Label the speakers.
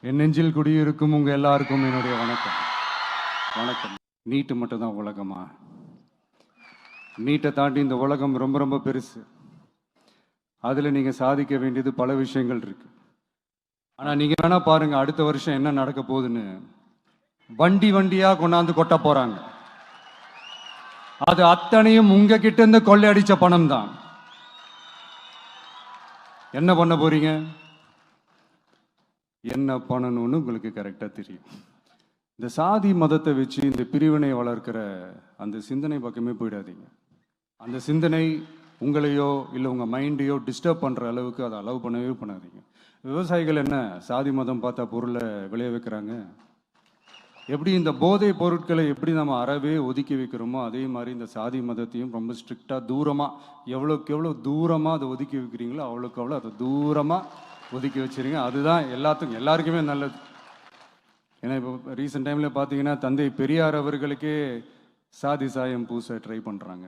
Speaker 1: என் நெஞ்சில் குடியிருக்கும் உங்க எல்லாருக்கும் என்னுடைய வணக்கம். வணக்கம். நீட்டு மட்டும் தான் உலகமா? நீட்டை தாண்டி இந்த உலகம் ரொம்ப ரொம்ப பெருசு. அதுல நீங்க சாதிக்க வேண்டியது பல விஷயங்கள் இருக்கு. ஆனா நீங்க வேணா பாருங்க, அடுத்த வருஷம் என்ன நடக்க போகுதுன்னு. வண்டி வண்டியா கொண்டாந்து கொட்ட போறாங்க. அது அத்தனையும் உங்ககிட்ட இருந்து கொள்ளையடிச்ச பணம் தான். என்ன பண்ண போறீங்க? என்ன பண்ணணும்னு உங்களுக்கு கரெக்டா தெரியும். இந்த சாதி மதத்தை வச்சு இந்த பிரிவினை வளர்க்கிற அந்த சிந்தனை பக்கமே போயிடாதீங்க. அந்த சிந்தனை உங்களையோ இல்லை உங்க மைண்டையோ டிஸ்டர்ப் பண்ற அளவுக்கு அதை அலோவ் பண்ணவே பண்ணாதீங்க. விவசாயிகள் என்ன சாதி மதம் பார்த்தா பொருளை விளைய வைக்கிறாங்க? எப்படி இந்த போதை பொருட்களை எப்படி நம்ம அறவே ஒதுக்கி வைக்கிறோமோ அதே மாதிரி இந்த சாதி மதத்தையும் ரொம்ப ஸ்ட்ரிக்டா தூரமா, எவ்வளோக்கு எவ்வளோ தூரமா அதை ஒதுக்கி வைக்கிறீங்களோ அவ்வளோக்கு அவ்வளோ அதை தூரமா ஒதுக்கி வச்சிருங்க. அதுதான் எல்லாருக்குமே நல்லது. ஏன்னா இப்போ ரீசெண்ட் டைம்ல பார்த்தீங்கன்னா தந்தை பெரியார் அவர்களுக்கே சாதி சாயம் பூச ட்ரை பண்றாங்க.